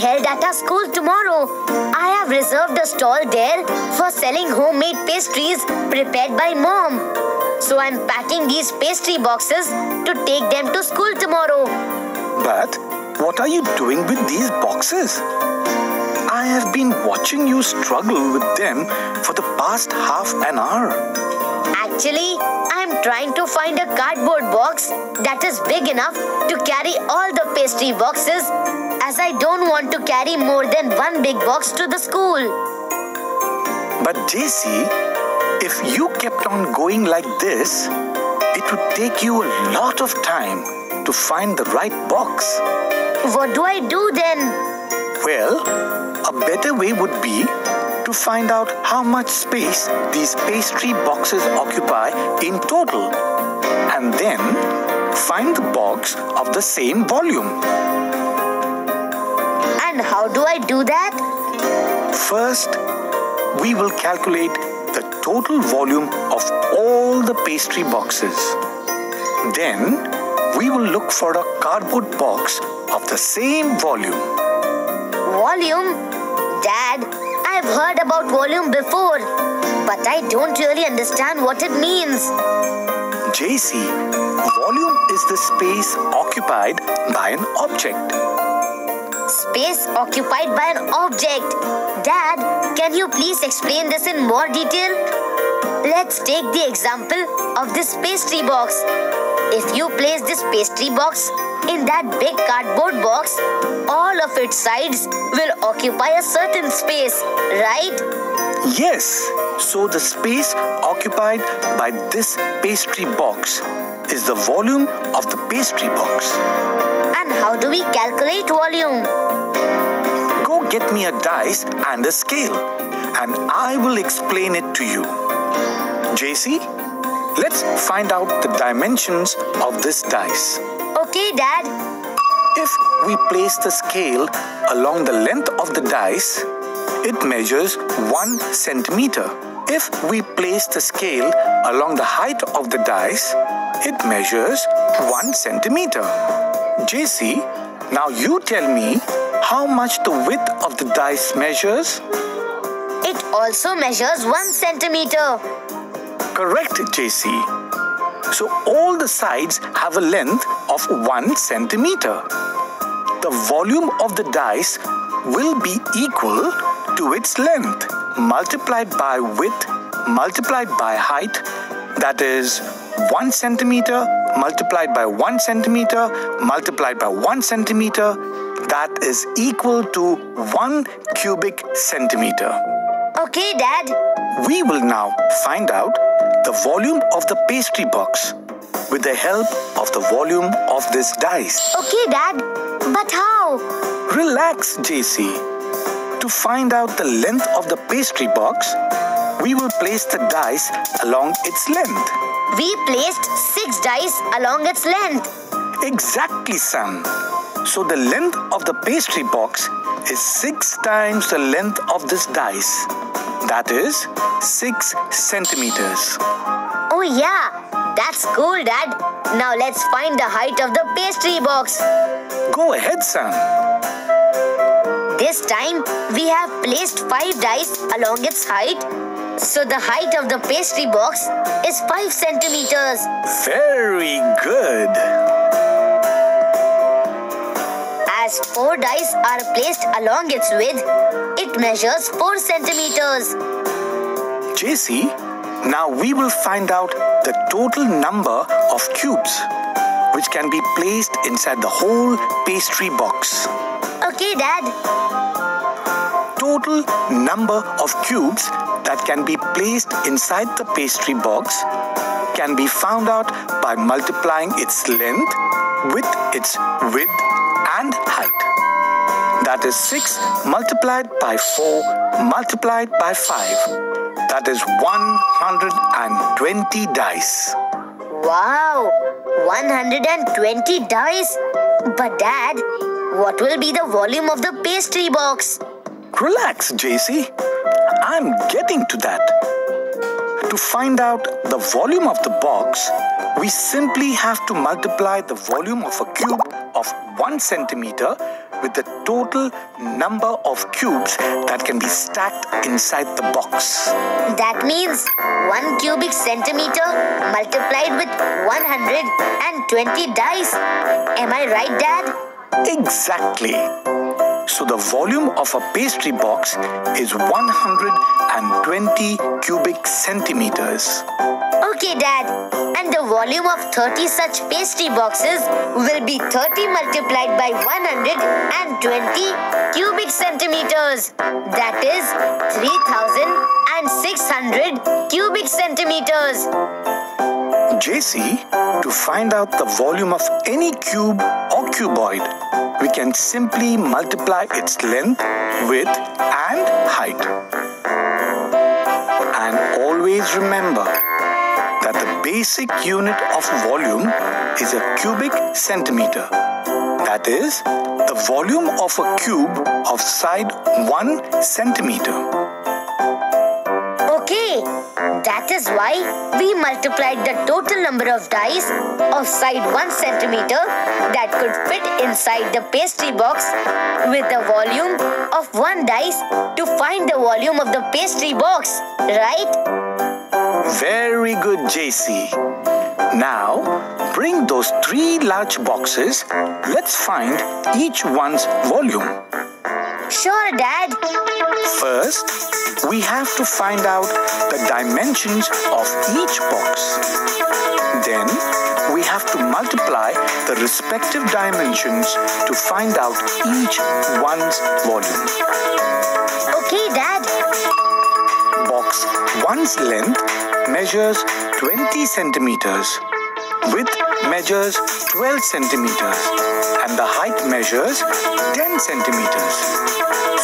held at our school tomorrow. I have reserved a stall there for selling homemade pastries prepared by Mom. So I'm packing these pastry boxes to take them to school tomorrow. But what are you doing with these boxes? I have been watching you struggle with them for the past half an hour. Actually, I'm trying to find a cardboard box that is big enough to carry all the pastry boxes, as I don't want to carry more than one big box to the school. But JC, if you kept on going like this, it would take you a lot of time to find the right box. What do I do then? Well, a better way would be to find out how much space these pastry boxes occupy in total, and then find the box of the same volume. And how do I do that? First, we will calculate the total volume of all the pastry boxes. Then, we will look for a cardboard box of the same volume. Volume? Dad, I've heard about volume before, but I don't really understand what it means. JC, volume is the space occupied by an object. Space occupied by an object. Dad, can you please explain this in more detail? Let's take the example of this pastry box. If you place this pastry box in that big cardboard box, all of its sides will occupy a certain space, right? Yes, so the space occupied by this pastry box is the volume of the pastry box. And how do we calculate volume? Go get me a dice and a scale, and I will explain it to you. JC, let's find out the dimensions of this dice. Okay, Dad. If we place the scale along the length of the dice, it measures 1 centimeter. If we place the scale along the height of the dice, it measures 1 centimeter. JC, now you tell me how much the width of the dice measures? It also measures 1 centimeter. Correct, JC. So all the sides have a length of 1 centimeter. The volume of the dice will be equal to its length multiplied by width multiplied by height. That is 1 centimeter multiplied by 1 centimeter multiplied by 1 centimeter. That is equal to 1 cubic centimeter. Okay, Dad. We will now find out the volume of the pastry box with the help of the volume of this dice. Okay, Dad. But how? Relax, JC. To find out the length of the pastry box, we will place the dice along its length. We placed 6 dice along its length. Exactly, son. So the length of the pastry box is 6 times the length of this dice. That is 6 centimeters. Oh yeah, that's cool, Dad. Now let's find the height of the pastry box. Go ahead, son. This time, we have placed 5 dice along its height. So the height of the pastry box is 5 centimeters. Very good. As 4 dice are placed along its width, it measures 4 centimeters. JC, now we will find out the total number of cubes which can be placed inside the whole pastry box. Okay, Dad. Total number of cubes that can be placed inside the pastry box can be found out by multiplying its length with its width and height. That is 6 multiplied by 4 multiplied by 5. That is 120 dice. Wow, 120 dice. But Dad, what will be the volume of the pastry box? Relax, JC. I'm getting to that. To find out the volume of the box, we simply have to multiply the volume of a cube of 1 centimeter with the total number of cubes that can be stacked inside the box. That means 1 cubic centimeter multiplied with 120 dice. Am I right, Dad? Exactly. So the volume of a pastry box is 120 cubic centimeters. Okay, Dad. And the volume of 30 such pastry boxes will be 30 multiplied by 120 cubic centimeters. That is 3,600 cubic centimeters. JC, to find out the volume of any cube or cuboid, we can simply multiply its length, width and height. And always remember that the basic unit of volume is a cubic centimeter. That is, the volume of a cube of side 1 centimeter. Okay, that is why we multiplied the total number of dice of side 1 centimeter that could fit inside the pastry box with the volume of 1 dice to find the volume of the pastry box, right? Very good, JC. Now, bring those 3 large boxes. Let's find each one's volume. Sure, Dad. First, we have to find out the dimensions of each box. Then, we have to multiply the respective dimensions to find out each one's volume. Okay, Dad. Box 1's length measures 20 centimeters, width measures 12 centimeters, and the height measures 10 centimeters.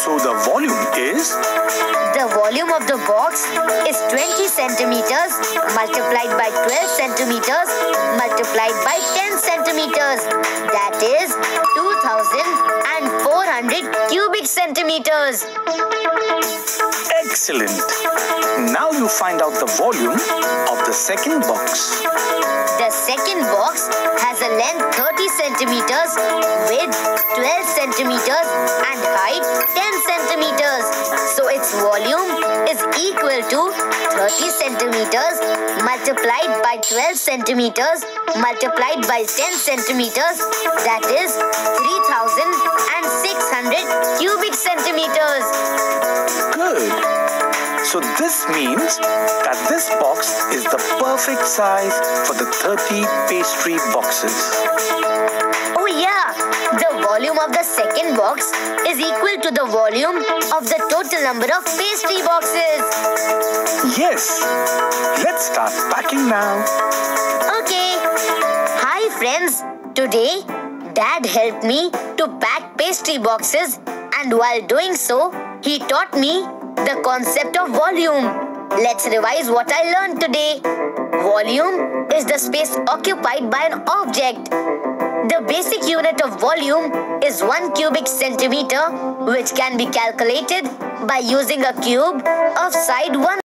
So the volume is? The volume of the box is 20 centimeters multiplied by 12 centimeters multiplied by 10 centimeters. That is 2,400 cubic centimeters. Excellent. Now you find out the volume of the second box. The second box has a length 30 centimeters, width 12 centimeters and height 10 centimeters. So its volume is equal to 30 centimeters multiplied by 12 centimeters multiplied by 10 centimeters. That is 3,600 cubic centimeters. Good. So this means that this box is the perfect size for the 30 pastry boxes. Oh yeah, the volume of the second box is equal to the volume of the total number of pastry boxes. Yes. Let's start packing now. Okay. Hi friends. Today, Dad helped me to pack pastry boxes, and while doing so, he taught me the concept of volume. Let's revise what I learned today. Volume is the space occupied by an object. The basic unit of volume is 1 cubic centimeter, which can be calculated by using a cube of side 1